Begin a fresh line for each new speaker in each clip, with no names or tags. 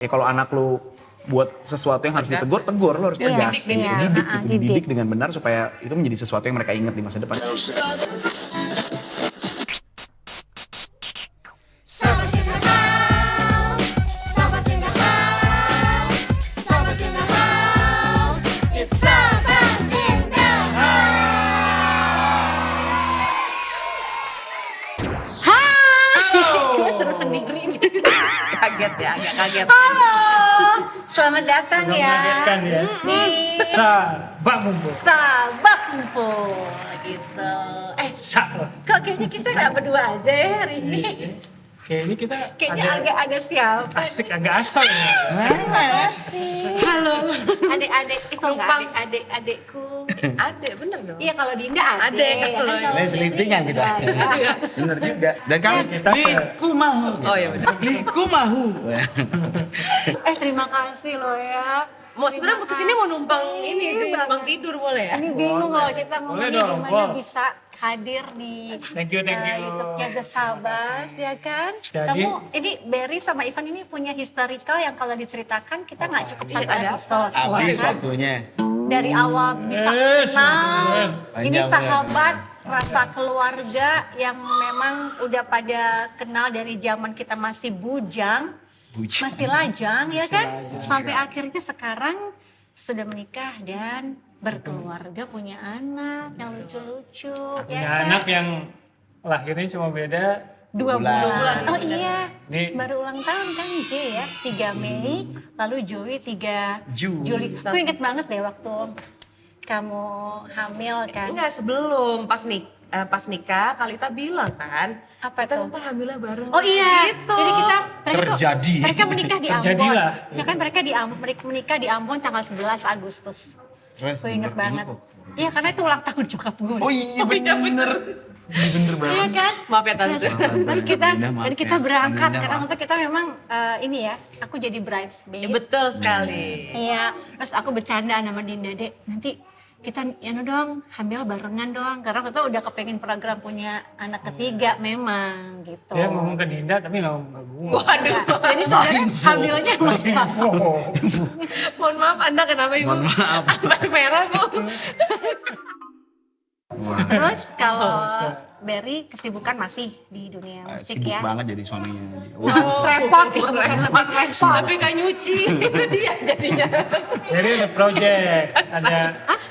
Ya kalau anak lu buat sesuatu yang harus ditegur, tegur, lu harus tegas. Dididik dengan benar supaya itu menjadi sesuatu yang mereka ingat di masa depan.
Seru sendiri.
Kaget ya, agak kaget.
Halo, selamat datang
Agak
ya
mengagetkan ya.
di
Sabak ngumpul.
Sabak Kumpul gitu. Kok kayaknya kita nggak berdua aja ya hari ini?
Kayaknya kita
Kayaknya agak ada siapa?
asik, agak asal ya.
Halo, adik-adik, itu nggak
Numpang.
adik-adikku.
Adek, bener dong.
Iya kalau Dinda
Adek,
adek.
kalau
Kan
Ini seliftingan kita.
Iya.
Bener juga. Dan kami
Kita
liku mahu.
Oh iya bener.
Liku mahu.
Terima kasih loh ya.
Mau sebenarnya kesini mau numpang ini sih, numpang tidur boleh ya?
Ini bingung loh kita
Boleh
ngomongnya
dong,
gimana
Bo.
bisa hadir di
Thank you.
YouTube-nya The Sabas ya kan.
Jadi-
Kamu ini Berry sama Ivan ini punya historical yang kalau diceritakan kita nggak cukup
Iya,
satu
ada apa?
episode.
Habis
ya kan?
waktunya.
Dari awal bisa
Yes,
kenal.
keren.
Ini
Panjang,
sahabat, rasa keluarga yang memang udah pada kenal dari zaman kita masih bujang. Masih lajang ya kan,
lajang.
sampai akhirnya sekarang sudah menikah dan berkeluarga, punya anak yang lucu-lucu ya
Punya
kan.
anak yang lahirnya cuma beda
2
bulan.
bulan. Oh iya,
Nih.
baru ulang tahun kan J ya, 3 Mei, lalu Joey 3 Juli. Aku inget banget deh waktu kamu hamil kan.
Enggak, sebelum pas nikah Kalita bilang kan,
Apa
kita
tuh?
ntar hamilnya bareng.
Oh iya,
gitu.
jadi
Terjadi.
mereka menikah di Ambon.
Terjadilah.
Ya kan mereka menikah di Ambon tanggal 11 Agustus. Gue inget banget. Iya karena itu ulang tahun nyokap gue.
Oh iya bener. Ini bener banget.
Iya kan?
Maaf ya Tante.
Terus kita
Dinda, maaf
dan kita
ya.
berangkat
Dinda,
karena
maaf.
untuk kita memang ini ya, aku jadi bridesmaid.
Ya, betul sekali.
Iya, terus aku bercanda sama Dinda, Dek, nanti kita dong hamil barengan dong karena kita udah kepengen program punya anak ketiga memang gitu.
dia ngomong ke Dinda tapi nggak ngomong ke gue.
Waduh.
Jadi sebenarnya hamilnya masih
Oh,
Mohon maaf Anda kenapa Ibu?
Mohon maaf.
Apa merah Bu?
Wah,
Terus kalau
bisa.
Berry kesibukan masih di dunia musik
sibuk
ya.
banget jadi suaminya.
Repot ya, bukan lebih repot.
Tapi nggak nyuci. Itu dia jadinya.
jadi ada project,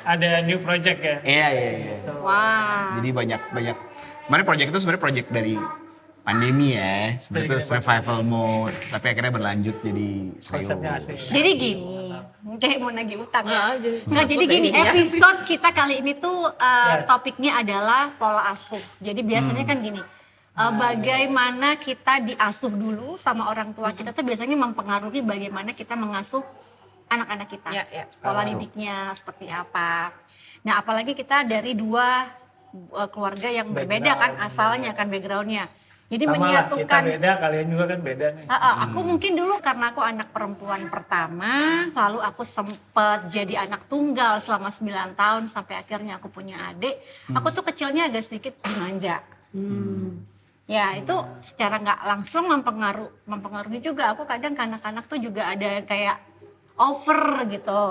ada new project ya.
Iya.
Wah.
Jadi banyak. Kemarin project itu sebenarnya project dari pandemi ya. Sebenarnya itu survival mode. Tapi akhirnya berlanjut jadi
Konsepnya
serius.
asik.
Jadi gini, kayak mau nagih utang ya. Nggak, jadi
Takut
gini,
ini ya.
episode kita kali ini tuh
Ya.
topiknya adalah pola asuh. Jadi biasanya kan gini, bagaimana kita diasuh dulu sama orang tua kita tuh biasanya mempengaruhi bagaimana kita mengasuh anak-anak kita.
Ya.
Pola didiknya seperti apa. Nah apalagi kita dari dua keluarga yang berbeda kan asalnya kan backgroundnya. Jadi
Sama lah, kita
menyatukan
beda, kalian juga kan beda nih.
Aku mungkin dulu karena aku anak perempuan pertama, lalu aku sempet jadi anak tunggal selama 9 tahun sampai akhirnya aku punya adik. Aku tuh kecilnya agak sedikit dimanja. Ya itu secara nggak langsung mempengaruhi juga. Aku kadang ke anak-anak tuh juga ada yang kayak over gitu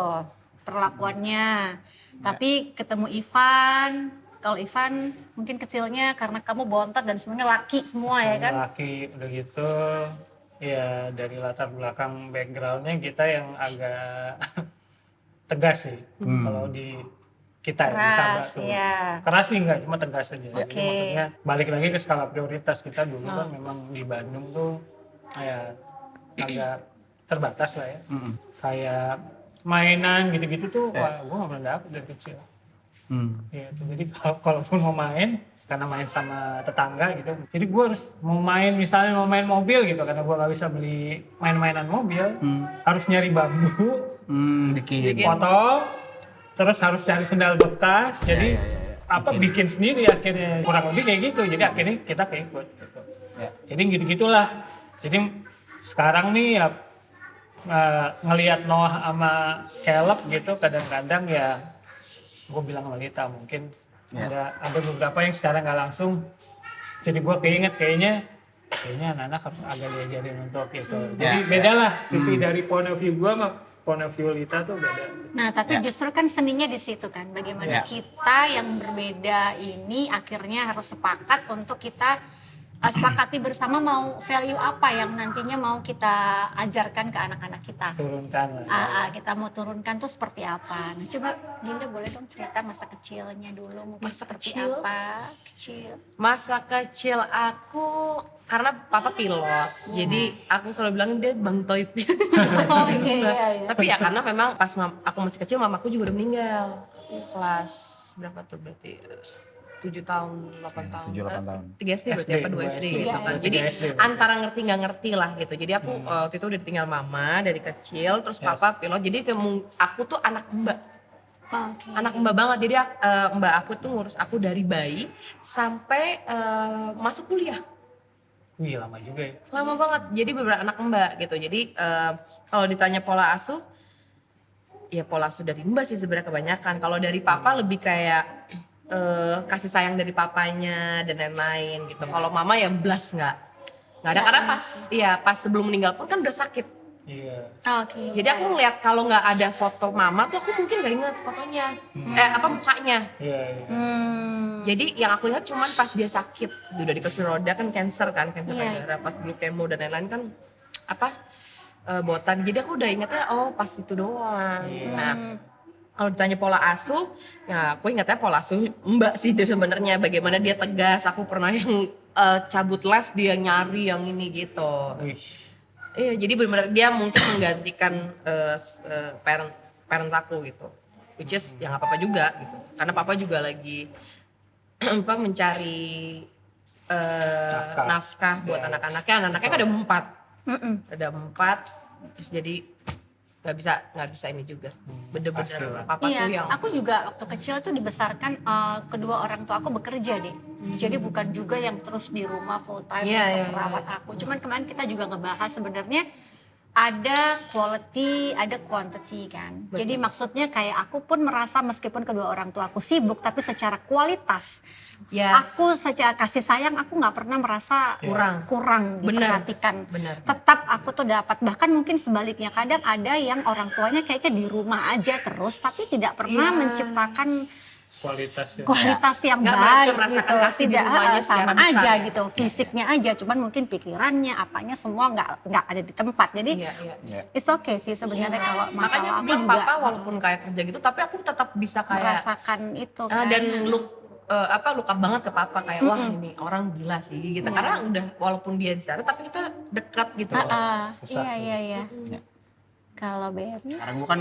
perlakuannya. Tapi ketemu Ivan, kalau Ivan mungkin kecilnya karena kamu bontot dan semuanya laki semua ya kan?
Laki udah gitu, ya dari latar belakang backgroundnya kita yang agak tegas sih. Kalau di kita ya, di Sabah
Keras
tuh.
ya.
Keras sih enggak, cuma tegas aja. Jadi
Oke.
maksudnya balik lagi ke skala prioritas kita dulu kan memang di Bandung tuh kayak agak terbatas lah ya. Kayak mainan gitu-gitu tuh, wah gue gak pernah dapet dari kecil. Gitu. Jadi kalaupun mau main, karena main sama tetangga gitu, jadi gue harus mau main misalnya mau main mobil gitu, karena gue gak bisa beli main-mainan mobil, harus nyari bambu,
Dikit.
potong, terus harus cari sendal bekas, jadi bikin sendiri akhirnya, kurang lebih kayak gitu, jadi akhirnya kita keikut gitu.
Ya.
Jadi gitu-gitulah. Jadi sekarang nih ya ngelihat Noah sama Caleb gitu kadang-kadang ya gue bilang sama Lita mungkin ada beberapa yang secara nggak langsung jadi gue keinget kayaknya kayaknya anak-anak harus agak diajarin untuk itu. Jadi beda lah sisi dari point of view gue sama point of view Lita tuh beda.
Nah, tapi justru kan seninya di situ kan. Bagaimana kita yang berbeda ini akhirnya harus sepakat untuk kita sepakati bersama mau value apa yang nantinya mau kita ajarkan ke anak-anak kita.
Turunkan lah.
Kita mau turunkan tuh seperti apa. Nah, coba Dinda boleh dong cerita masa kecilnya dulu. Mungkin
Masa
seperti
kecil?
apa? Kecil.
Masa kecil aku karena papa pilot, jadi aku selalu bilang dia Bang Toib.
Oh iya.
Tapi ya karena memang pas aku masih kecil mamaku juga udah meninggal. Kelas berapa tuh berarti? 7 tahun, 8 tahun.
7-8 tahun.
3 SD berarti apa 2 SD gitu kan.
SD.
Jadi
3 SD.
antara ngerti nggak ngerti lah gitu. Jadi aku waktu itu udah ditinggal mama dari kecil, terus papa pilot. Jadi aku tuh anak mbak.
Oke.
Anak mbak banget. Jadi mbak aku tuh ngurus aku dari bayi sampai masuk kuliah.
Wih lama juga ya.
Lama banget. Jadi beberapa anak mbak gitu. Jadi kalau ditanya pola asuh, ya pola asuh dari mbak sih sebenarnya kebanyakan. Kalau dari papa lebih kayak kasih sayang dari papanya dan lain-lain gitu. Kalau mama ya blas nggak ada karena pas sebelum meninggal pun kan udah sakit.
Iya.
Oke.
Jadi aku ngeliat kalau nggak ada foto mama tuh aku mungkin nggak inget fotonya, mukanya.
Iya.
Jadi yang aku ingat cuman pas dia sakit, udah di kursi roda kan cancer
Iya.
payudara, pas dulu kemo dan lain-lain kan botan. Jadi aku udah ingetnya pas itu doang.
Iya.
Nah kalau ditanya pola asuh, ya aku ingatnya pola asuh mbak sih sebenarnya bagaimana dia tegas. Aku pernah yang cabut les dia nyari yang ini gitu.
Wih.
Iya, jadi benar-benar dia mungkin menggantikan parent aku gitu. Which is ya nggak apa-apa juga gitu. Karena papa juga lagi mencari nafkah buat anak-anaknya. Anak-anaknya kan ada 4. Terus jadi nggak bisa ini juga. Bener-bener papa tuh yang
aku juga waktu kecil tuh dibesarkan kedua orang tua aku bekerja deh. Jadi bukan juga yang terus di rumah full time untuk merawat aku. Cuman kemarin kita juga ngebahas sebenarnya ada quality, ada quantity kan.
Betul.
Jadi maksudnya kayak aku pun merasa meskipun kedua orang tua aku sibuk, tapi secara kualitas aku secara kasih sayang aku nggak pernah merasa kurang diperhatikan.
Bener.
Tetap aku tuh dapat, bahkan mungkin sebaliknya kadang ada yang orang tuanya kayaknya di rumah aja terus, tapi tidak pernah menciptakan kualitas yang
Nggak
baik
merasakan
gitu.
kasih di
Tidak
rumahnya
sama
secara besar
aja
ya.
gitu, fisiknya aja, cuman mungkin pikirannya apanya semua nggak ada di tempat. Jadi it's okay sih sebenarnya kalau
Makanya
masalah
aku
aku
bilang
juga
papa walaupun kayak kerja gitu, tapi aku tetap bisa kayak
merasakan itu kan.
dan luka banget ke papa kayak wah ini orang gila sih gitu. Karena udah walaupun dia di sana tapi kita dekat gitu.
Iya. Kalau Berry
Karena gue kan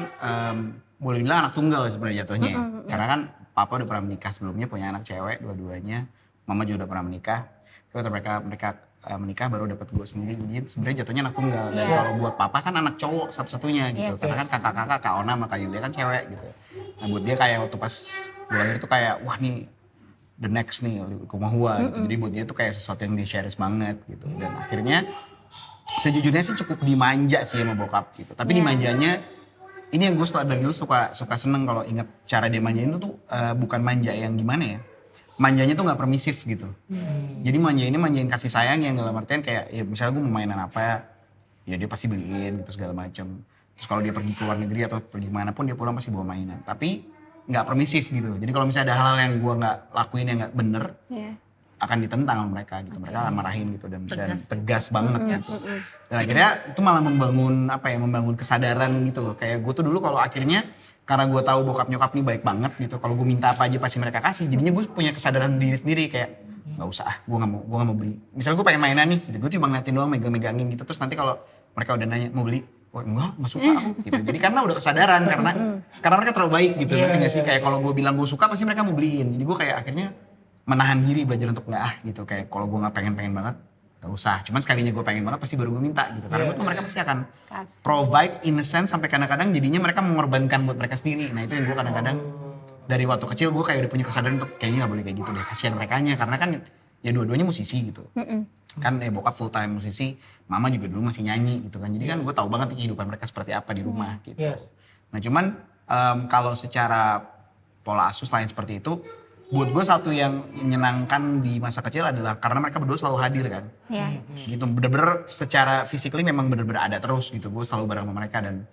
boleh bilang anak tunggal sebenarnya jatuhnya ya. Karena kan papa udah pernah menikah sebelumnya, punya anak cewek dua-duanya. Mama juga udah pernah menikah. Tapi waktu mereka menikah baru dapat gue sendiri. Jadi sebenarnya jatuhnya anak tunggal. Dan kalau buat papa kan anak cowok satu-satunya gitu. Karena kan kakak-kakak, Kak Ona sama Kak Yulia kan cewek gitu. Nah buat dia kayak waktu pas gue lahir tuh kayak wah nih the next nih Kumahua gitu. Jadi buat dia tuh kayak sesuatu yang dia cherish banget gitu. Dan akhirnya sejujurnya sih cukup dimanja sih sama bokap gitu. Tapi dimanjanya ini yang gue dari dulu suka seneng kalau inget cara dia manjain itu tuh bukan manja yang gimana ya. Manjanya tuh gak permisif gitu. Jadi manjain kasih sayang yang dalam artian kayak ya misalnya gue mau mainan apa ya dia pasti beliin gitu segala macem. Terus kalau dia pergi ke luar negeri atau pergi kemana pun dia pulang pasti bawa mainan. Tapi gak permisif gitu. Jadi kalau misalnya ada hal-hal yang gue gak lakuin yang gak bener akan ditentang sama mereka gitu. Mereka akan marahin gitu dan tegas banget gitu. Dan akhirnya itu malah membangun kesadaran gitu loh. Kayak gue tuh dulu kalau akhirnya karena gue tahu bokap nyokap nih baik banget gitu. Kalau gue minta apa aja pasti mereka kasih. Jadinya gue punya kesadaran diri sendiri kayak nggak usah, gue nggak mau beli. Misalnya gue pengen mainan nih, gitu. Gue cuma ngeliatin doang, megangin gitu. Terus nanti kalau mereka udah nanya mau beli, wah nggak suka aku gitu. Jadi karena udah kesadaran karena mereka terlalu baik gitu. Ngerti nggak sih? Kayak kalau gue bilang gue suka pasti mereka mau beliin. Jadi gue kayak akhirnya menahan diri, belajar untuk nggak gitu. Kayak kalau gue nggak pengen banget, nggak usah. Cuman sekalinya gue pengen banget pasti baru gue minta gitu. Karena gue tuh mereka pasti akan provide in a sense sampai kadang-kadang jadinya mereka mengorbankan buat mereka sendiri. Nah itu yang gue kadang-kadang dari waktu kecil gue kayak udah punya kesadaran untuk kayaknya nggak boleh kayak gitu deh. Kasihan merekanya karena kan ya dua-duanya musisi gitu. Kan bokap full time musisi, mama juga dulu masih nyanyi gitu kan. Jadi kan gue tahu banget kehidupan mereka seperti apa di rumah gitu. Nah cuman kalau secara pola asuh lain seperti itu, buat gue satu yang menyenangkan di masa kecil adalah karena mereka berdua selalu hadir kan.
Iya.
Gitu bener-bener secara physically memang bener-bener ada terus gitu. Gue selalu bareng sama mereka dan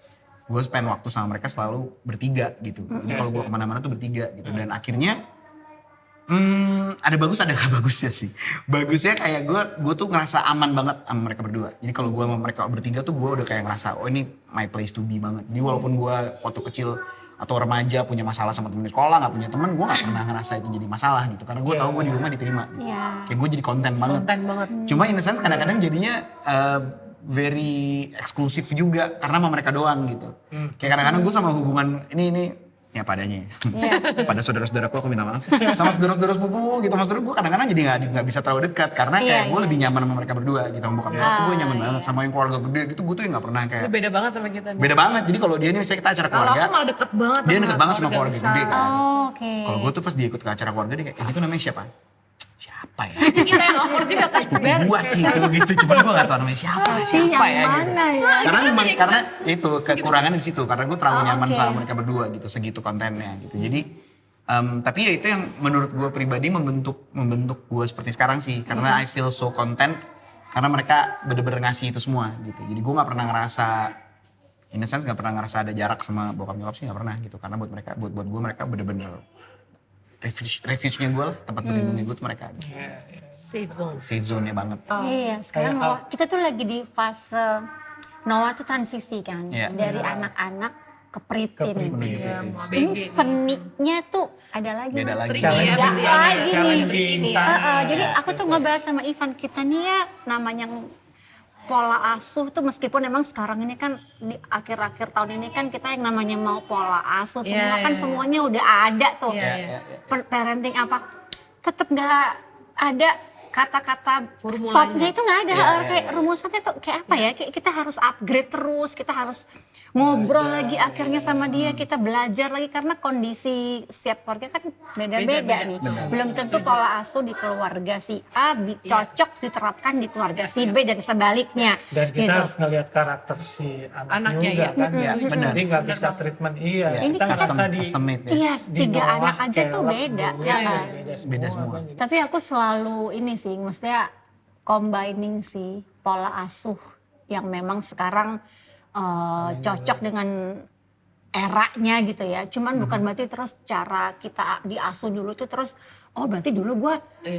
gue spend waktu sama mereka selalu bertiga gitu. Jadi kalau gue kemana-mana tuh bertiga gitu. Dan akhirnya ada bagus ada gak bagusnya sih. Bagusnya kayak gue tuh ngerasa aman banget sama mereka berdua. Jadi kalau gue sama mereka bertiga tuh gue udah kayak ngerasa oh ini my place to be banget. Jadi walaupun gue waktu kecil atau remaja punya masalah sama temen di sekolah, gak punya temen, gue gak pernah ngerasa itu jadi masalah gitu. Karena gue tahu gue di rumah diterima.
Iya.
Kayak gue jadi konten banget.
Konten banget.
Cuma in a sense kadang-kadang jadinya very eksklusif juga karena sama mereka doang gitu. Kayak kadang-kadang gue sama hubungan ini ya padanya ya. Pada saudara-saudaraku aku minta maaf. Sama saudara-saudara sepupu gitu. Maksudnya gue kadang-kadang jadi gak bisa terlalu dekat karena kayak gue lebih nyaman sama mereka berdua gitu. Sama bokap nyokap tuh gue nyaman banget. Sama yang keluarga gede gitu gue tuh yang gak pernah kayak.
Itu beda banget sama kita.
Beda banget. Jadi kalau dia nih misalnya kita acara
Kalau
keluarga.
aku malah deket banget.
Dia deket banget sama keluarga
besar.
gede kan.
Oh, oke.
Kalau gue tuh pas dia ikut ke acara keluarga dia kayak itu namanya siapa? Siapa ya?
Kita yang awkward juga kan.
Gua sih gitu. Cuman gue gak tau namanya siapa ya gitu.
Mana ya?
Karena itu kekurangan di situ karena gue terlalu nyaman
oke.
sama mereka berdua gitu segitu kontennya gitu. Jadi tapi ya itu yang menurut gue pribadi membentuk gue seperti sekarang sih karena I feel so content karena mereka bener-bener ngasih itu semua gitu. Jadi gue nggak pernah ngerasa in a sense nggak pernah ngerasa ada jarak sama bokap nyokap sih nggak pernah gitu karena buat gue mereka bener-bener refuge-nya gue lah tempat berlindungnya gue tuh mereka gitu.
Safe zone.
Safe zone-nya banget.
Iya, sekarang
Kayak
Noah, kita tuh lagi di fase Noah tuh transisi kan
Iya.
dari anak-anak ke preteen.
Menuju
Iya,
ke
mau
Ini
ABG.
seninya tuh ada lagi.
Beda
Mas.
lagi.
Challenge
Beda
ya,
lagi nih.
challenging
Ini,
sana.
Jadi
ya,
aku tuh
gitu.
ngebahas sama Ivan, kita nih ya namanya pola asuh tuh meskipun emang sekarang ini kan di akhir-akhir tahun ini kan kita yang namanya mau pola asuh semua
Iya,
kan
iya.
semuanya udah ada tuh.
Iya, iya.
Parenting apa tetap nggak ada kata-kata
Formulanya.
stopnya itu nggak ada.
Iya, iya,
Kayak rumusannya tuh kayak apa ya, kayak kita harus upgrade terus, kita harus ngobrol lagi akhirnya sama dia, kita belajar lagi karena kondisi setiap keluarga kan beda-beda nih. Belum tentu pola asuh di keluarga si A cocok diterapkan di keluarga si B dan sebaliknya.
Dan kita
gitu.
harus ngelihat karakter si anak
Anaknya,
juga
iya.
kan.
Iya, benar.
Jadi nggak bisa treatment
Iya,
Ini
kita
kita-
ngerasa
custom made ya.
Iya,
di
3
bawah
anak aja tuh
kelak
beda.
dulu,
Ya,
Beda semua.
Tapi aku selalu ini sih, maksudnya combining sih pola asuh yang memang sekarang cocok dengan eranya gitu ya. Cuman bukan berarti terus cara kita diasuh dulu tuh terus oh berarti dulu gue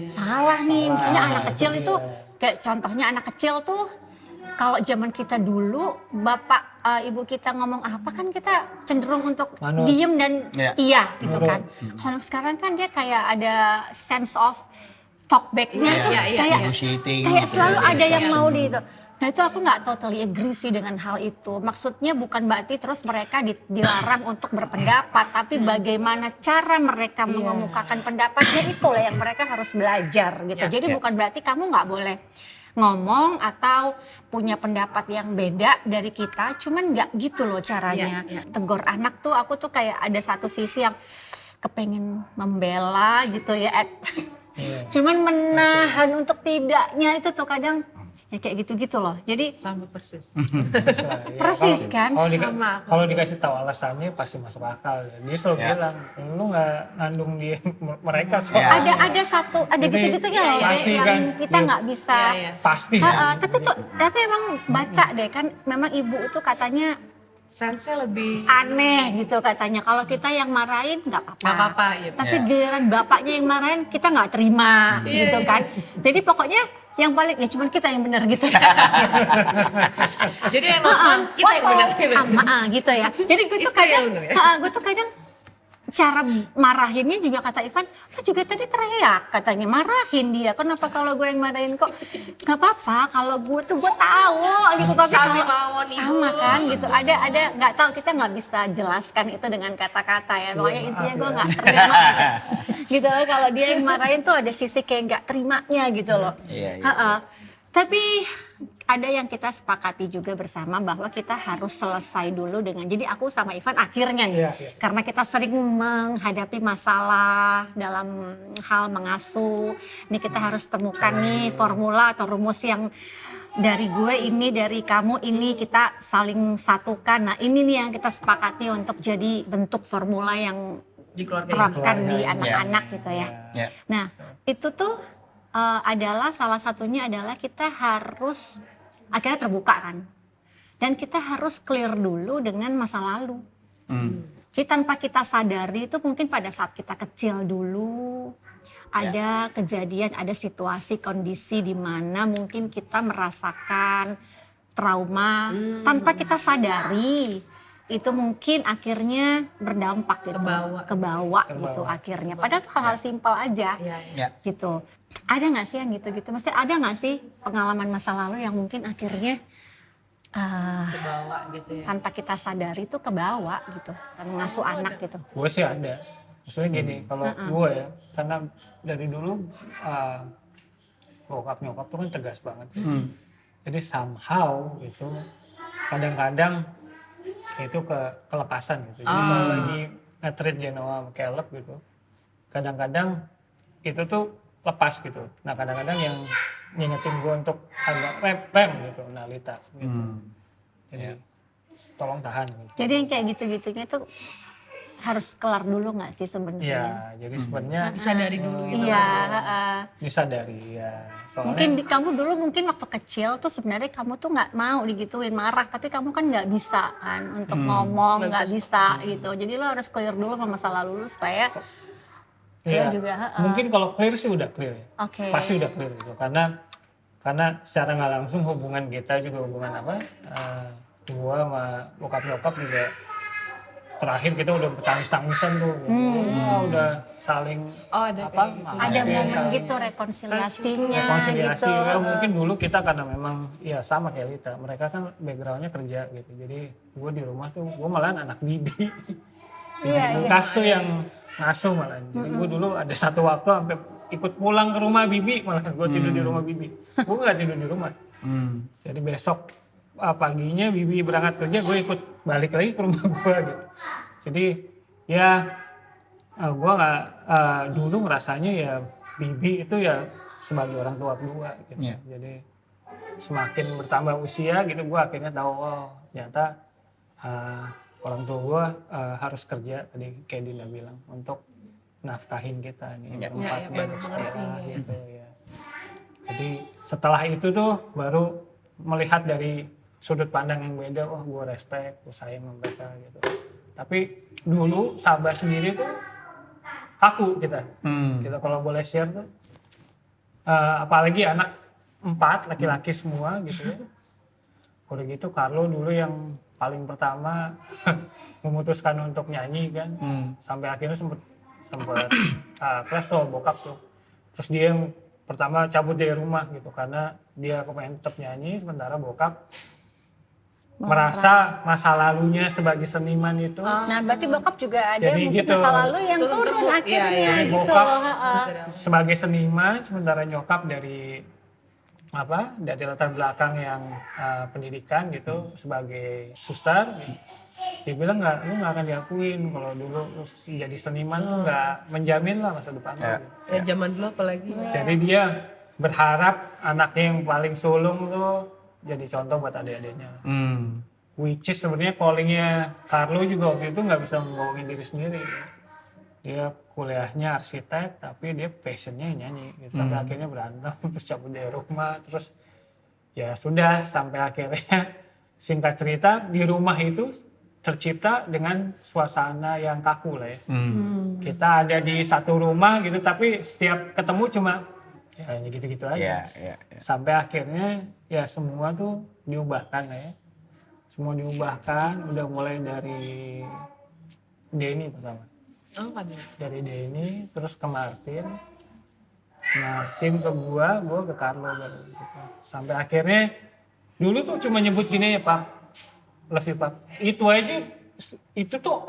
salah nih. Misalnya anak kecil itu kayak contohnya anak kecil tuh kalau zaman kita dulu bapak ibu kita ngomong apa kan kita cenderung untuk
Manut.
diem dan
Iya.
iya gitu
Nurut.
kan. Kalau sekarang kan dia kayak ada sense of talk back-nya
Iya,
tuh
iya, iya,
kayak
Negotiating
kayak
gitu,
selalu ada yang
discussion.
mau di itu. Nah itu aku nggak totally agree sih dengan hal itu. Maksudnya bukan berarti terus mereka dilarang untuk berpendapat, tapi bagaimana cara mereka mengemukakan pendapatnya itulah yang mereka harus belajar gitu.
Iya,
Jadi
iya.
bukan berarti kamu nggak boleh ngomong atau punya pendapat yang beda dari kita, cuman nggak gitu loh caranya.
Iya, iya.
Tegur anak tuh aku tuh kayak ada satu sisi yang kepengen membela gitu ya.
Iya.
Cuman menahan untuk tidaknya itu tuh kadang ya kayak gitu-gitu loh. Jadi
Sama persis.
Bisa, ya.
Persis,
Kalau-
kan?
Kalau,
Sama.
kalau dikasih tahu alasannya pasti masuk akal. Dia selalu
Ya.
bilang, lu nggak ngandung di mereka
Ya.
soalnya.
ada satu ada
Jadi,
gitu-gitunya loh
pasti
yang
kan,
kita
iya.
nggak bisa.
Iya, iya.
Pasti.
Tapi emang baca deh kan memang ibu itu katanya
Sense-nya lebih
aneh gitu katanya. Kalau kita yang marahin nggak apa-apa.
nggak apa-apa gitu.
Tapi
Ya.
giliran bapaknya yang marahin kita nggak terima gitu kan. Jadi pokoknya yang paling ya cuman kita yang benar gitu.
Jadi yang nonton kita yang benar
gitu ya. Jadi gue tuh
Istri
kadang,
yang bener ya?
gue tuh kadang cara marahinnya juga kata Ivan, lu juga tadi teriak katanya marahin dia. Kenapa kalau gue yang marahin kok? Gak apa-apa kalau gue tuh gue tahu gitu. Tapi
Sami
kalau
mawon, Ibu.
sama kan gitu. Ada nggak tahu kita nggak bisa jelaskan itu dengan kata-kata ya. Pokoknya intinya gue nggak terima aja. Gitu loh kalau dia yang marahin tuh ada sisi kayak nggak terimanya gitu loh.
Iya, iya.
Ha-ha. Tapi ada yang kita sepakati juga bersama bahwa kita harus selesai dulu dengan, jadi aku sama Ivan akhirnya nih,
Iya, iya.
karena kita sering menghadapi masalah dalam hal mengasuh, nih kita harus temukan nih formula atau rumus yang dari gue ini, dari kamu ini, kita saling satukan. Nah ini nih yang kita sepakati untuk jadi bentuk formula yang terapkan di
keluarga.
anak-anak gitu ya.
Ya.
Nah, itu tuh adalah salah satunya adalah kita harus akhirnya terbuka kan. Dan kita harus clear dulu dengan masa lalu. Jadi tanpa kita sadari itu mungkin pada saat kita kecil dulu ada kejadian, ada situasi, kondisi di mana mungkin kita merasakan trauma tanpa kita sadari. Itu mungkin akhirnya berdampak gitu, kebawa gitu akhirnya. Padahal hal-hal simpel aja
Ya.
gitu. Ada nggak sih yang gitu-gitu? Maksudnya ada nggak sih pengalaman masa lalu yang mungkin akhirnya
Kebawa gitu ya.
tanpa kita sadari itu kebawa gitu, mengasuh anak gitu.
Gue sih ada. Maksudnya gini, kalau gue ya, karena dari dulu bokap nyokap tuh kan tegas banget. Jadi somehow itu kadang-kadang itu kelepasan gitu. Jadi kalau lagi nge-treat Genoa sama Caleb gitu, kadang-kadang itu tuh lepas gitu. Nah kadang-kadang yang ngingetin gue untuk agak rem gitu, nah Lita gitu. Jadi tolong tahan gitu.
Jadi yang kayak gitu-gitunya tuh harus kelar dulu nggak sih
Iya,
sebenarnya?
jadi sebenarnya
Disadari dulu gitu.
Iya.
disadari ya. Soalnya
Mungkin kamu dulu mungkin waktu kecil tuh sebenarnya kamu tuh nggak mau digituin marah, tapi kamu kan nggak bisa kan untuk ngomong, nggak bisa gitu. Jadi lo harus clear dulu sama masa lalu lu supaya
iya,
dia juga.
mungkin kalau clear sih udah clear ya.
Oke.
Pasti udah clear gitu. Karena secara nggak langsung hubungan kita juga hubungan apa? Gua sama bokap nyokap juga terakhir kita udah bertangis-tangisan tuh. Wah, udah saling
ada
apa?
kayak gitu.
Ada
maafin,
momen
saling
gitu rekonsiliasinya
rekonsiliasi.
gitu.
Ya, mungkin dulu kita karena memang ya sama kayak Lita. Mereka kan backgroundnya kerja gitu. Jadi gue di rumah tuh gue malahan anak bibi.
Iya,
Bekas tuh yang ngasuh malahan. Jadi gue dulu ada satu waktu sampai ikut pulang ke rumah bibi, malahan gue tidur di rumah bibi. Gue nggak tidur di rumah. Jadi besok paginya bibi berangkat kerja, gue ikut balik lagi ke rumah gue gitu. Jadi ya gue nggak dulu ngerasanya ya bibi itu ya sebagai orang tua kedua gitu.
Iya.
Jadi semakin bertambah usia gitu gue akhirnya tahu oh ternyata orang tua gue harus kerja tadi kayak Dinda bilang untuk nafkahin kita nih
Ya.
tempatnya
bantu
untuk sekolah
mengerti,
gitu ya. Jadi setelah itu tuh baru melihat dari sudut pandang yang beda, wah gue respect, gue sayang sama mereka gitu. Tapi dulu sabar sendiri tuh kaku kita. Kita kalau boleh share tuh, apalagi anak 4 laki-laki semua gitu ya. Udah gitu Carlo dulu yang paling pertama memutuskan untuk nyanyi kan, sampai akhirnya sempet kelas tuh bokap tuh. Terus dia yang pertama cabut dari rumah gitu karena dia kepengen tetap nyanyi, sementara bokap merasa masa lalunya sebagai seniman itu.
Nah, berarti bokap juga ada
Jadi
mungkin
gitu.
masa lalu yang
Turun
turun
ke-
akhirnya
iya,
Jadi
gitu.
bokap
Heeh.
sebagai seniman, sementara nyokap dari dari latar belakang yang pendidikan gitu sebagai suster. Dia bilang lu nggak akan diakuin kalau dulu lu jadi seniman tuh nggak menjamin lah masa depan lu.
Ya zaman dulu apalagi.
Jadi dia berharap anaknya yang paling sulung tuh jadi contoh buat adik-adiknya. Which is sebenarnya callingnya Carlo juga waktu itu nggak bisa ngomongin diri sendiri. Dia kuliahnya arsitek tapi dia passionnya nyanyi. Gitu. Sampai akhirnya berantem terus cabut dari rumah terus ya sudah sampai akhirnya singkat cerita di rumah itu tercipta dengan suasana yang kaku lah ya. Kita ada di satu rumah gitu tapi setiap ketemu cuma ya gitu-gitu aja.
Iya.
Sampai akhirnya ya semua tuh diubahkan lah ya. Semua diubahkan udah mulai dari Denny pertama.
Oh, ada.
Dari Denny terus ke Martin ke gua ke Carlo baru gitu. Sampai akhirnya dulu tuh cuma nyebut gini ya Pak, love you Pak. Itu aja itu tuh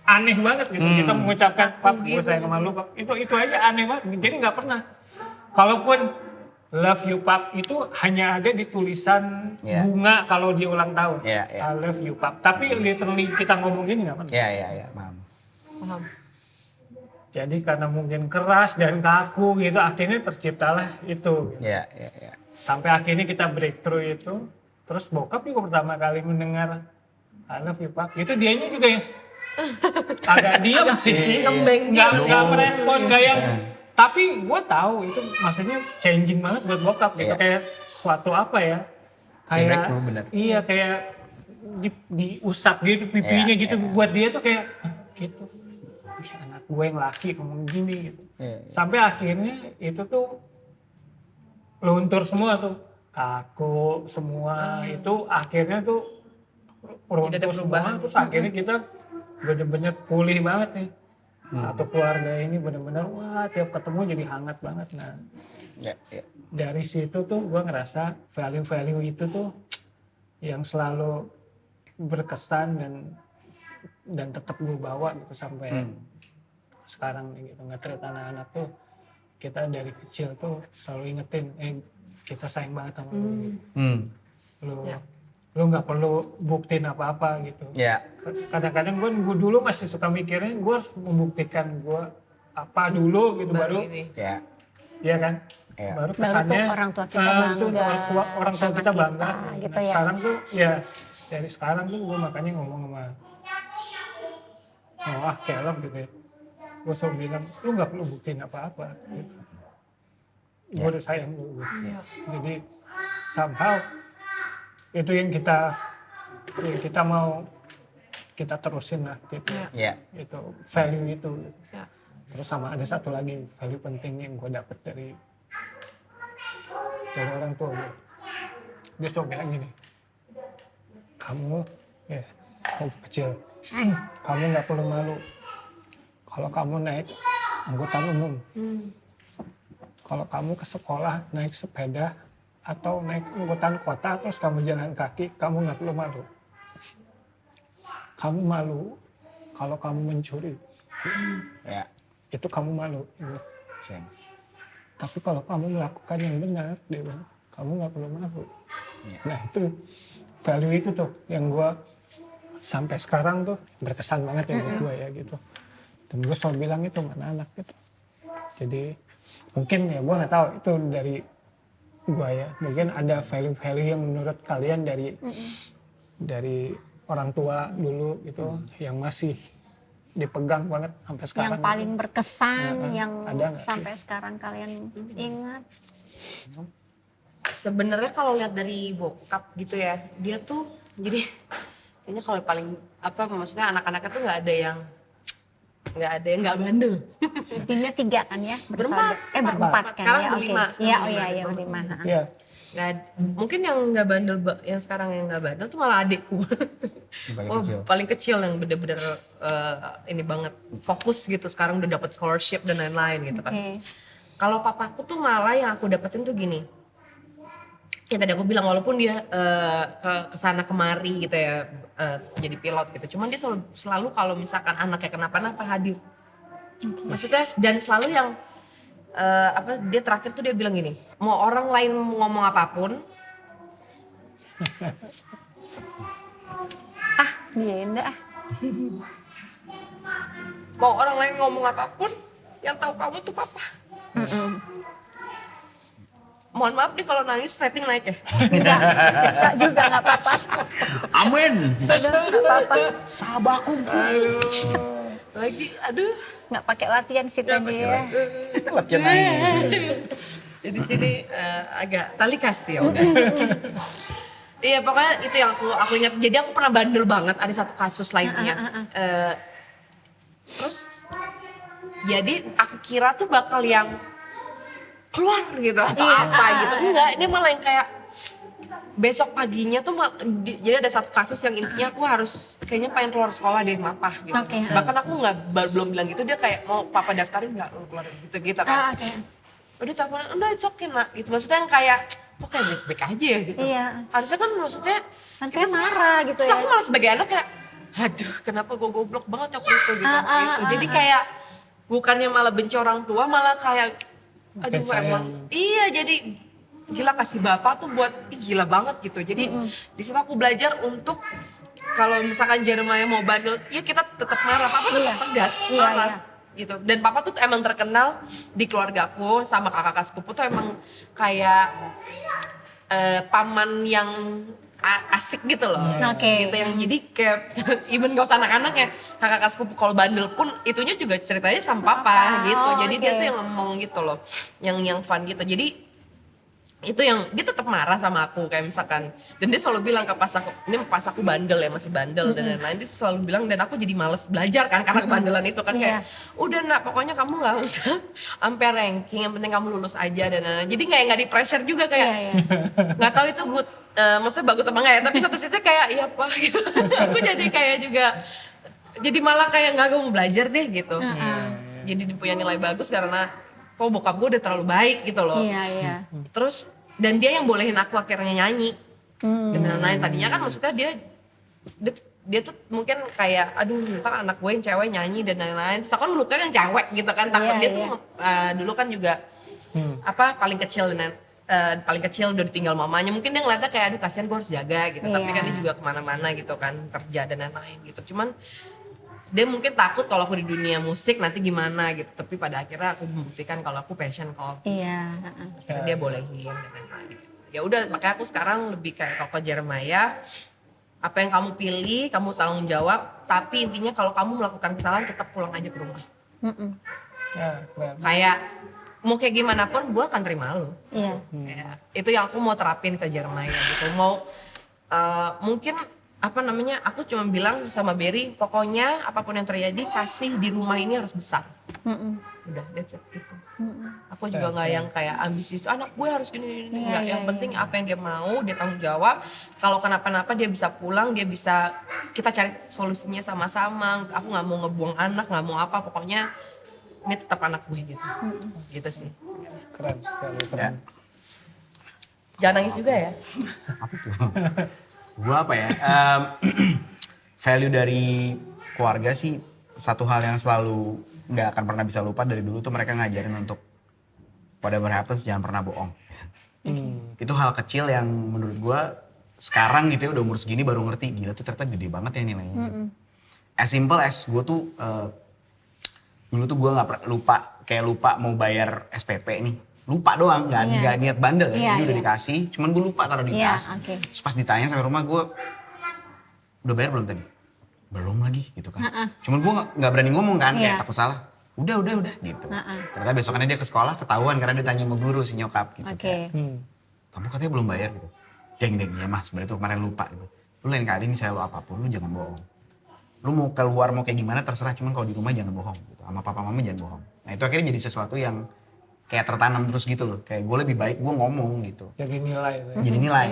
aneh banget gitu. Kita mengucapkan Pak, gue sayang sama lu Pak. Itu aja aneh banget. Jadi nggak pernah. Kalaupun love you Pap itu hanya ada di tulisan bunga kalau dia ulang tahun. I love you Pap. Tapi literally kita ngomong gini nggak pernah.
Iya, paham.
Paham.
Jadi karena mungkin keras dan kaku gitu akhirnya terciptalah itu. Gitu.
Iya.
Sampai akhirnya kita breakthrough itu. Terus bokap juga pertama kali mendengar I love you Pap. Itu dianya juga yang agak diam sih.
ngembeng
Nggak
gitu.
nggak merespon nggak yang. Tapi gue tahu itu maksudnya changing banget buat bokap gitu,
Iya.
kayak suatu apa ya? Kayak
breakthrough, bener.
iya kayak diusap gitu pipinya
Iya,
gitu,
iya.
buat dia tuh kayak "Hah, gitu. Ih, anak gue yang laki ngomong gini gitu.
Iya.
Sampai akhirnya itu tuh luntur semua tuh, kaku semua itu akhirnya tuh
Tidak ada
runtuh semua.
perubahan.
Terus akhirnya kita bener-bener pulih banget nih. Satu keluarga ini bener-bener wah tiap ketemu jadi hangat banget. Nah
Ya, ya.
dari situ tuh gue ngerasa value-value itu tuh yang selalu berkesan dan tetap gue bawa gitu sampai sekarang nih gitu. Nge-treat anak-anak tuh kita dari kecil tuh selalu ingetin kita sayang banget sama lu gitu. Lu nggak perlu buktiin apa-apa gitu.
Ya.
Kadang-kadang gue dulu masih suka mikirnya gue harus membuktikan gue apa dulu gitu baru
ini.
Ya.
iya kan.
Iya.
Baru
Baru
kesannya
tuh orang tua kita
tuh
bangga
orang tua
sama
kita bangga.
kita, gitu
Nah,
ya.
sekarang tuh ya dari sekarang tuh gue makanya ngomong sama Kelab gitu ya. Gue selalu bilang lu nggak perlu buktiin apa-apa gitu. Gue udah sayang lu gitu. Jadi somehow itu yang kita mau kita terusin lah gitu.
Ya.
Itu value itu.
Ya.
Terus sama ada satu lagi value penting yang gue dapet dari orang tua gue. Dia selalu bilang gini, kamu ya waktu kecil, kamu nggak perlu malu kalau kamu naik angkutan umum. Kalau kamu ke sekolah naik sepeda atau naik angkutan kota terus kamu jalan kaki, kamu nggak perlu malu. Kamu malu kalau kamu mencuri,
Ya.
itu kamu malu. Gitu.
Same.
Tapi kalau kamu melakukan yang benar, dia bilang, kamu nggak perlu malu.
Ya.
Nah itu value itu tuh yang gue sampai sekarang tuh berkesan banget ya buat gue ya gitu. Dan gue selalu bilang itu sama anak gitu. Jadi mungkin ya gue nggak tahu itu dari gue ya. Mungkin ada value-value yang menurut kalian dari orang tua dulu gitu yang masih dipegang banget sampai sekarang.
Yang paling berkesan,
Ya,
yang
ada nggak?
sampai sekarang kalian ingat.
Sebenarnya kalau lihat dari bokap gitu ya, dia tuh jadi kayaknya kalau paling apa maksudnya anak-anaknya tuh nggak ada yang nggak bandel.
Timnya 3 kan ya?
Berempat.
Berempat kan
Sekarang
ya? Oke.
berlima.
Iya,
Sekarang
oh iya,
berlima.
berlima.
Iya.
Mungkin yang nggak bandel, yang sekarang yang nggak bandel tuh malah adikku.
Yang paling kecil.
Paling kecil yang bener-bener ini banget fokus gitu. Sekarang udah dapat scholarship dan lain-lain gitu kan.
Oke.
Kalau papaku tuh malah yang aku dapetin tuh gini. Ya tadi aku bilang walaupun dia ke sana kemari gitu ya jadi pilot gitu. Cuman dia selalu kalau misalkan anaknya kenapa-napa hadir. Maksudnya dan selalu yang dia terakhir tuh dia bilang gini, mau orang lain ngomong apapun,
Beda ah.
mau orang lain ngomong apapun, yang tahu kamu tuh papa. Mohon maaf nih kalau nangis rating naik ya.
Enggak juga nggak apa-apa.
Amin.
Udah nggak apa-apa.
Sahabatku.
Lagi, aduh.
Nggak pakai latihan sih tadi ya.
Latihan nangis.
Jadi sini agak tali kasih ya udah. Iya pokoknya itu yang aku ingat. Jadi aku pernah bandel banget. Ada satu kasus lainnya. Terus jadi aku kira tuh bakal yang keluar gitu atau apa gitu. Enggak, ini malah yang kayak besok paginya tuh jadi ada satu kasus yang intinya aku harus kayaknya pengen keluar sekolah deh papa gitu.
Oke.
Bahkan aku belum bilang gitu, dia kayak mau papa daftarin nggak lu keluar gitu kan.
Oke.
Udah telepon, udah it's okay nak gitu. Maksudnya yang kayak kok kayak baik-baik aja ya gitu.
Iya.
Harusnya kan maksudnya
Harusnya marah gitu
terus
ya.
aku malah sebagai anak kayak aduh kenapa gue goblok banget aku itu gitu. Jadi kayak bukannya malah benci orang tua, malah kayak aduh
Makin
emang iya jadi gila kasih bapak tuh buat gila banget gitu. Jadi di situ aku belajar untuk kalau misalkan Jeremiah mau bandel, ya kita tetap marah. Papa tetap tegas,
Iya,
marah.
iya.
Gitu. Dan papa tuh emang terkenal di keluargaku sama kakak-kakak sepupu tuh emang kayak paman yang asik gitu loh.
Oke.
Gitu yang jadi kayak even gak usah anak-anak ya, kakak sepupu kalau bandel pun itunya juga ceritanya sama papa gitu.
Oh,
Jadi
oke.
dia tuh yang ngomong gitu loh, yang fun gitu. Jadi itu yang dia tetap marah sama aku kayak misalkan, dan dia selalu bilang ke pas aku bandel ya, masih bandel dan lain-lain, dia selalu bilang, dan aku jadi males belajar kan karena kebandelan itu kan, kayak udah nak pokoknya kamu nggak usah sampai ranking, yang penting kamu lulus aja dan lain-lain. Jadi nggak di pressure juga kayak nggak tahu itu good, maksudnya bagus apa enggak ya, tapi satu sisi kayak iya pak gitu. Aku jadi kayak juga jadi malah kayak nggak mau belajar deh gitu. Jadi punya nilai bagus karena kok bokap gue udah terlalu baik gitu loh.
Iya.
Terus dan dia yang bolehin aku akhirnya nyanyi dan lain-lain. Tadinya kan maksudnya dia tuh mungkin kayak aduh ntar anak gue yang cewek nyanyi dan lain-lain. Terus aku kan dulu kan yang cewek gitu kan, takut dia tuh dulu kan juga paling kecil dan paling kecil udah ditinggal mamanya. Mungkin dia ngeliatnya kayak aduh kasihan gue harus jaga gitu. Tapi kan dia juga kemana-mana gitu kan, kerja dan lain-lain gitu. Cuman dia mungkin takut kalau aku di dunia musik nanti gimana gitu, tapi pada akhirnya aku membuktikan kalau aku passion kalau dia bolehin dan lain-lain. Ya udah, makanya aku sekarang lebih kayak Koko Jeremiah, apa yang kamu pilih kamu tanggung jawab, tapi intinya kalau kamu melakukan kesalahan tetap pulang aja ke rumah. Kayak mau kayak gimana pun gue akan terima lo. Kayak, itu yang aku mau terapin ke Jeremiah gitu. Mau mungkin aku cuma bilang sama Berry, pokoknya apapun yang terjadi kasih di rumah ini harus besar. Udah, that's it gitu. Aku juga nggak yang kayak ambisius, anak gue harus gini. Nggak, yang penting apa yang dia mau, dia tanggung jawab. Kalau kenapa-napa dia bisa pulang, kita cari solusinya sama-sama. Aku nggak mau ngebuang anak, nggak mau apa, pokoknya ini tetap anak gue gitu. Gitu sih.
Keren sekali, keren.
Jangan nangis juga ya.
Apa tuh? Gua apa ya? Value dari keluarga sih satu hal yang selalu nggak akan pernah bisa lupa dari dulu tuh, mereka ngajarin untuk whatever happens jangan pernah bohong. Itu hal kecil yang menurut gua sekarang gitu ya, udah umur segini baru ngerti, gila tuh ternyata gede banget ya nilainya. As simple as gua tuh dulu tuh gua nggak lupa mau bayar SPP nih. Lupa doang, nggak niat bandel ya. Jadi udah dikasih, cuman gue lupa taruh di tas. Terus pas ditanya sampai rumah gue, udah bayar belum tadi? Belum lagi gitu kan. Cuman gue nggak berani ngomong kan, kayak takut salah. Udah gitu. Ternyata besokannya dia ke sekolah ketahuan karena ditanya sama guru si nyokap gitu. Kamu katanya belum bayar gitu. Deng ya mas, sebenarnya tuh kemarin lupa gitu. Lu lain kali misalnya lu apapun, lu jangan bohong. Lu mau keluar mau kayak gimana terserah, cuman kalau di rumah jangan bohong gitu. Sama papa mama jangan bohong. Nah itu akhirnya jadi sesuatu yang kayak tertanam terus gitu loh, kayak gue lebih baik gue ngomong gitu.
Jadi nilai.
Jadi nilai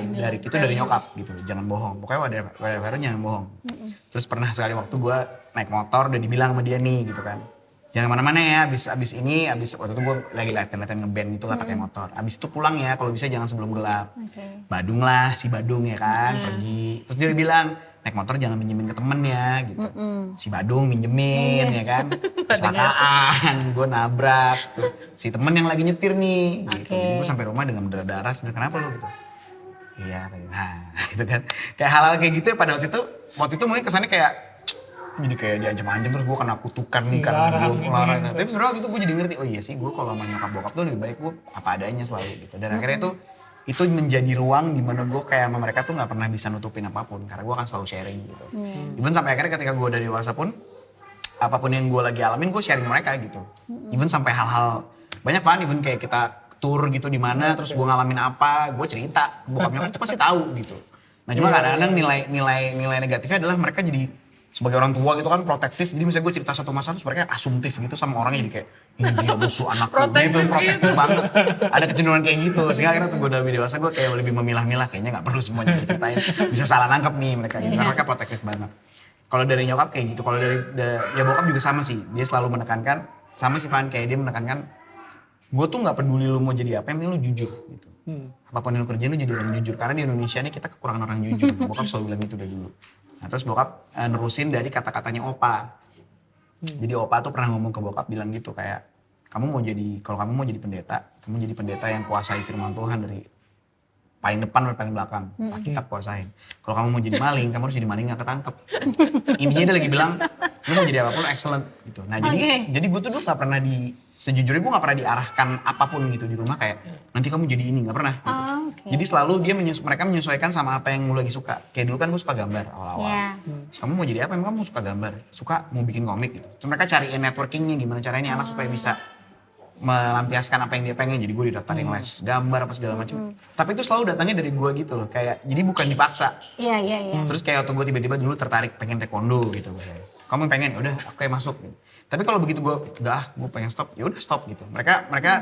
dari nyokap gitu, jangan bohong. Pokoknya whatever jangan bohong. Terus pernah sekali waktu gue naik motor udah dibilang sama dia nih gitu kan, jangan kemana-mana ya, abis waktu itu gue lagi latihan ngeband gitu lah pakai motor. Abis itu pulang ya, kalau bisa jangan sebelum gelap. Badung lah, si Badung ya kan, pergi. Terus dia bilang, naik motor jangan minjemin ke temen ya gitu. Si Badung minjemin ya kan, kecelakaan, gue nabrak tuh. Si temen yang lagi nyetir nih gitu. Jadi gue sampai rumah dengan berdarah, sebenarnya kenapa lo gitu? Iya, nah gitu kan. Kayak hal-hal kayak gitu ya pada waktu itu mungkin kesannya kayak jadi kayak diancam-ancam, terus gue kena kutukan nih karena gue ngelarang. Tapi sebenarnya waktu itu gue jadi ngerti, oh iya sih gue kalau sama nyokap bokap tuh lebih baik gue apa adanya selalu gitu. Dan akhirnya itu menjadi ruang di mana gue kayak sama mereka tuh nggak pernah bisa nutupin apapun karena gue akan selalu sharing gitu. Even sampai akhirnya ketika gue udah dewasa pun apapun yang gue lagi alamin gue sharing mereka gitu. Even sampai hal-hal banyak fun, even kayak kita tour gitu di mana terus gue ngalamin apa, gue cerita bokap nyokap itu pasti tahu gitu. Nah cuma kadang-kadang nilai negatifnya adalah mereka jadi sebagai orang tua gitu kan protektif, jadi misalnya gue cerita satu masalah terus mereka asumtif gitu sama orangnya, jadi kayak ini dia musuh anakku gitu, protektif banget. Ada kecenderungan kayak gitu, sehingga akhirnya tuh gue udah lebih dewasa gue kayak lebih memilah-milah, kayaknya gak perlu semuanya diceritain, bisa salah nangkep nih mereka gitu, karena mereka protektif banget. Kalau dari nyokap kayak gitu, kalau dari ya bokap juga sama sih, dia selalu menekankan, sama sih Van, kayak dia menekankan, gue tuh gak peduli lu mau jadi apa, yang penting lu jujur gitu. Apapun yang lu kerjain lu jadi orang jujur, karena di Indonesia ini kita kekurangan orang jujur, bokap selalu bilang itu dari dulu. Nah terus bokap nerusin dari kata-katanya opa. Jadi opa tuh pernah ngomong ke bokap bilang gitu kayak, kalau kamu mau jadi pendeta, kamu jadi pendeta yang kuasai firman Tuhan dari paling depan sampai paling belakang. Alkitab kuasain. Kalau kamu mau jadi maling, kamu harus jadi maling gak ketangkep. Intinya dia lagi bilang, lu mau jadi apapun excellent gitu. Nah jadi gue tuh dulu gak pernah sejujurnya gue gak pernah diarahkan apapun gitu di rumah kayak, nanti kamu jadi ini, gak pernah gitu. Jadi selalu mereka menyesuaikan sama apa yang lu lagi suka. Kayak dulu kan gue suka gambar awal-awal.
Iya.
Terus kamu mau jadi apa? Emang kamu suka gambar? Suka mau bikin komik gitu. Terus mereka cariin networkingnya gimana caranya anak supaya bisa melampiaskan apa yang dia pengen. Jadi gue didaftarin les gambar apa segala macam. Tapi itu selalu datangnya dari gue gitu loh. Kayak jadi bukan dipaksa.
Iya.
Terus kayak waktu gue tiba-tiba dulu tertarik pengen taekwondo gitu misalnya. Kamu pengen, udah aku kayak masuk gitu. Tapi kalau begitu gue gue pengen stop, ya udah stop gitu. Mereka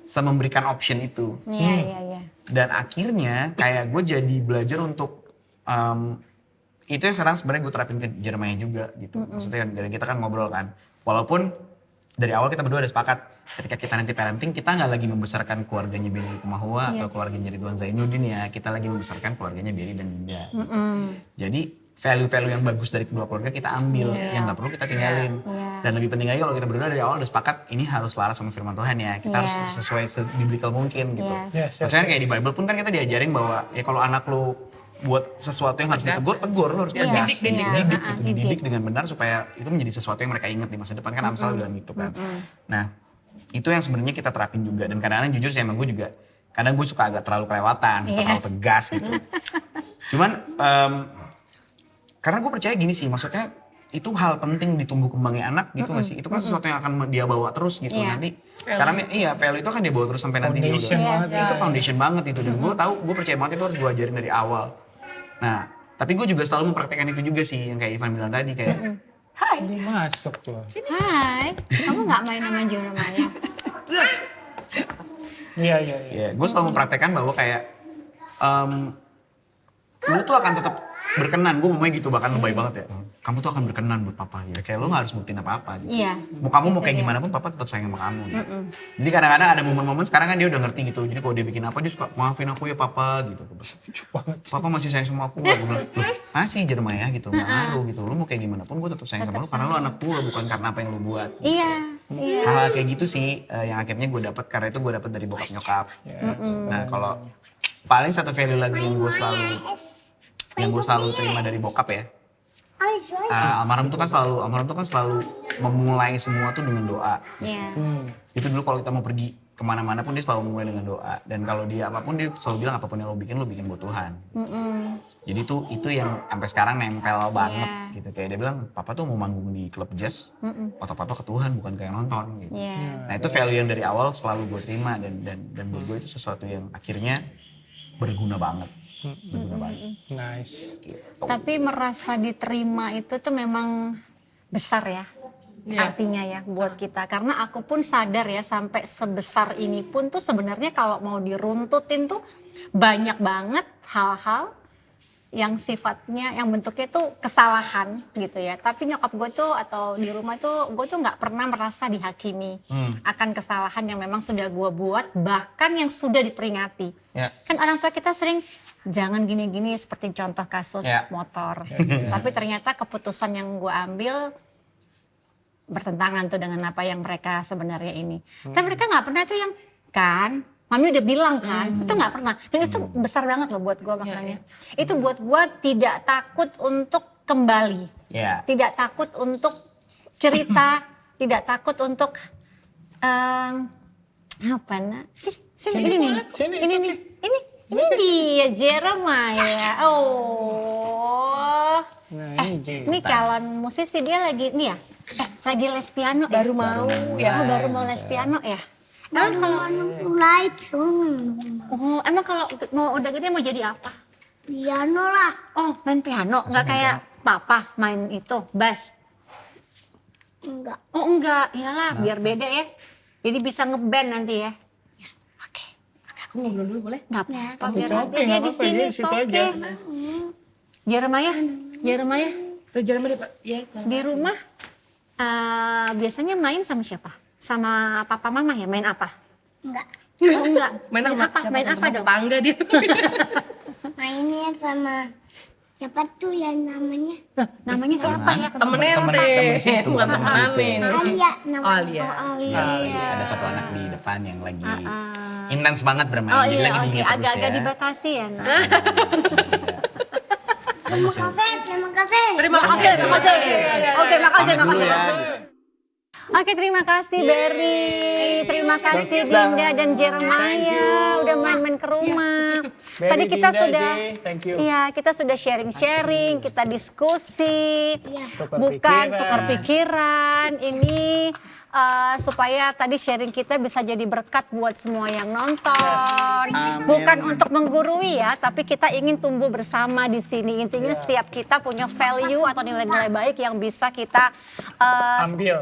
se memberikan option itu.
Iya.
Dan akhirnya kayak gue jadi belajar untuk itu yang sekarang sebenarnya gue terapin ke Jeremiah juga gitu. Maksudnya dari kita kan ngobrol kan. Walaupun dari awal kita berdua udah sepakat ketika kita nanti parenting kita nggak lagi membesarkan keluarganya Berry Likumahua atau keluarganya Ridwan Zainuddin ya. Kita lagi membesarkan keluarganya Berry dan Dinda. Gitu. Jadi value-value yang bagus dari kedua keluarga kita ambil, yang nggak perlu kita tinggalin. Dan lebih penting lagi kalau kita berdua dari awal udah sepakat ini harus laras sama firman Tuhan ya. Kita harus sesuai biblical mungkin gitu. Maksudnya kayak di Bible pun kan kita diajarin bahwa ya kalau anak lu buat sesuatu yang harus ditegur, tegur, lu harus tegas. Dididik dengan benar supaya itu menjadi sesuatu yang mereka ingat di masa depan kan Amsal bilang gitu kan. Nah itu yang sebenarnya kita terapin juga dan kadang-kadang jujur sih emang gue juga kadang gue suka agak terlalu kelewatan, suka terlalu tegas gitu. Cuman karena gue percaya gini sih, maksudnya itu hal penting di tumbuh kembangnya anak gitu gak sih? Itu kan sesuatu yang akan dia bawa terus gitu nanti. Sekarang value itu akan dia bawa terus sampai nanti dia udah. Itu foundation banget itu dan gue percaya banget itu harus gue ajarin dari awal. Nah, tapi gue juga selalu mempraktekkan itu juga sih yang kayak Ivan bilang tadi kayak
Hai.
Masuk tuh.
Hai. Kamu nggak main sama Jeremiah?
Iya.
ya, gue selalu mempraktekkan bahwa kayak lu tuh akan tetap berkenan, gue ngomongnya gitu bahkan lebay banget ya. Kamu tuh akan berkenan buat papa ya, kayak lo gak harus buktiin apa-apa gitu.
Iya.
Mau kamu mau kayak gimana pun papa tetap sayang sama kamu gitu. Jadi kadang-kadang ada momen-momen sekarang kan dia udah ngerti gitu. Jadi kalau dia bikin apa dia suka maafin aku ya papa gitu. Papa masih sayang sama aku gak? Gue bilang, masih Jeremiah gitu, ngaruh gitu. Lo mau kayak gimana pun gue tetap sayang sama lo karena lo anak gue bukan karena apa yang lo buat. Gitu.
Iya.
Hal kayak gitu sih yang akhirnya gue dapat karena itu gue dapat dari bokap nyokap. Nah kalau paling satu value lagi yang gue selalu terima dari bokap ya. Almarhum tuh kan selalu memulai semua tuh dengan doa. Itu dulu kalau kita mau pergi kemana-mana pun dia selalu memulai dengan doa. Dan kalau dia apapun dia selalu bilang apapun yang lo bikin buat Tuhan. Jadi itu yang sampai sekarang nempel banget gitu. Kayak dia bilang papa tuh mau manggung di klub jazz, atau papa ke Tuhan bukan kayak nonton gitu. Nah itu value yang dari awal selalu gue terima dan buat gue itu sesuatu yang akhirnya berguna banget.
Nice.
Gitu.
Tapi merasa diterima itu tuh memang besar ya. Artinya ya buat kita. Karena aku pun sadar ya sampai sebesar ini pun tuh sebenarnya kalau mau diruntutin tuh banyak banget hal-hal yang sifatnya, yang bentuknya tuh kesalahan gitu ya. Tapi nyokap gue tuh atau di rumah tuh gue tuh gak pernah merasa dihakimi akan kesalahan yang memang sudah gue buat, bahkan yang sudah diperingati. Kan orang tua kita sering jangan gini-gini seperti contoh kasus motor. Tapi ternyata keputusan yang gue ambil bertentangan tuh dengan apa yang mereka sebenarnya ini. Tapi mereka gak pernah tuh yang kan, Mami udah bilang kan, itu gak pernah. Dan itu besar banget loh buat gue maknanya. Itu buat gue tidak takut untuk kembali. Tidak takut untuk cerita, tidak takut untuk apa nak? Sini nih. Ini dia Jeremiah. Oh.
Nah,
Ini calon musisi dia lagi nih ya. Lagi les piano.
Baru mau ya.
Baru mau les piano ya. Emang kalau mau udah gede mau jadi apa?
Piano lah.
Oh, main piano. Enggak kayak papa main itu, bass.
Enggak.
Oh, enggak. Iyalah, biar beda ya. Jadi bisa ngeband nanti ya.
Aku ngobrol dulu boleh?
Nggak apa-apa, biar
Oke,
aja dia
nggak
di
apa-apa,
sini,
dia di situ aja.
Jeremiah,
Tuh Jeremiah deh Pak. Iya.
di rumah biasanya main sama siapa? Sama papa mama ya, main apa?
Enggak.
Oh, enggak.
Main apa?
Main apa dong?
Tangga dia.
Mainnya sama siapa tuh yang namanya?
Loh, namanya siapa ya?
Temen
Temen
ente.
situ.
Bukan temen aneh.
Alia
Oh
namanya.
Alia.
Ada satu anak di depan yang lagi intens banget bermain.
Oh
Jadi
iya,
lagi
oke.
diingat terus
Agak-agak
ya.
dibatasi ya, nah.
Terima kasih.
Terima kasih.
Oke, makasih.
Pamit dulu ya.
Oke, terima kasih Berry, terima kasih Dinda dan Jeremiah udah main-main ke rumah.
Berry,
Tadi kita
Dinda,
sudah,
Jay, thank you.
iya kita sudah sharing-sharing, kita diskusi,
Tukar
bukan
pikiran.
tukar pikiran. Ini supaya tadi sharing kita bisa jadi berkat buat semua yang nonton.
Amin.
Bukan untuk menggurui ya, tapi kita ingin tumbuh bersama di sini. Intinya setiap kita punya value atau nilai-nilai baik yang bisa kita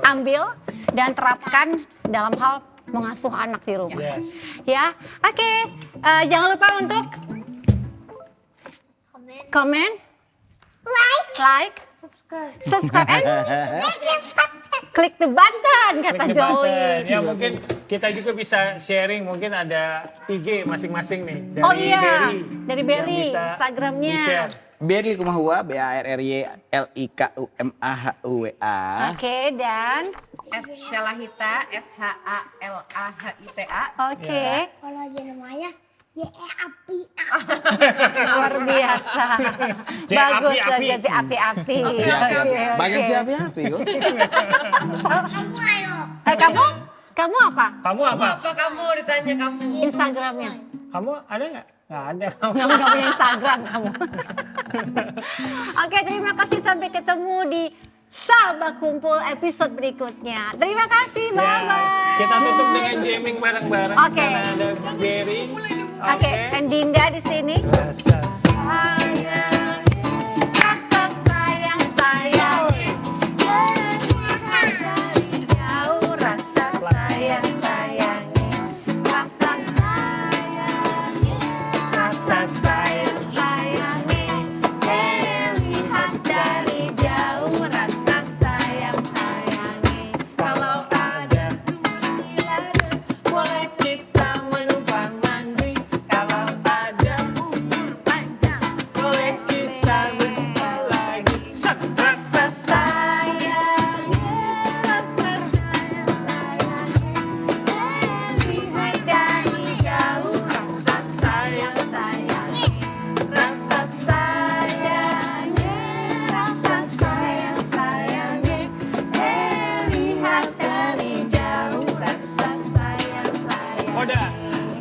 ambil dan terapkan dalam hal mengasuh anak di rumah.
Yes.
Ya, oke. Jangan lupa untuk komen, like, subscribe, and klik the button kata
Klik the
Joey.
button. Ya mungkin kita juga bisa sharing, mungkin ada IG masing-masing nih. Dari
Oh iya,
Berry,
dari
yang
Berry,
bisa
Instagramnya.
di-share.
Berry Likumahua, BARRYLIKUMAHUWA.
Oke, dan
@Shalahita, SHALAHITA.
oke,
Kalau Jeremiah, api.
luar biasa.
J
Bagus
api-api.
saja, api-api.
Banyak sih api-api kok.
Kamu ayo.
Kamu apa?
Kamu apa?
Apa kamu ditanya kamu?
Instagramnya?
Kamu ada nggak? Nggak ada. Kamu.
Nggak punya Instagram kamu. Oke, terima kasih, sampai ketemu di Sabah Kumpul episode berikutnya. Terima kasih, bye-bye.
Kita tutup dengan jamming bareng-bareng.
Oke.
Karena ada Berry.
Oke, dan Dinda di sini.
Rasa
Sayang, rasa sayang, sayang. Dari jauh, rasa sayang, sayang. Rasa sayang, rasa sayang, sayang. Lihat dari jauh, rasa sayang, sayang. Kalau ada boleh kita menumpang mandi. Kalau ada umur panjang, boleh kita berjumpa lagi. Rasa sayang, rasa sayang, sayang. Lihat dari jauh, rasa sayang, sayang. Rasa sayang, rasa sayang, sayang. Lihat dari jauh, rasa sayang, sayang.
Udah.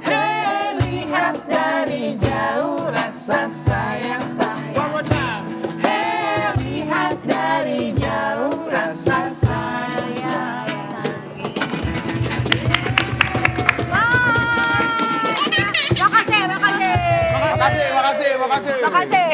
Hey, lihat dari jauh, rasa sayang, sayang.
One more time.
Hey, lihat dari jauh, rasa sayang, sayang. Bye. Makasih, makasih.
Makasih.
Makasih.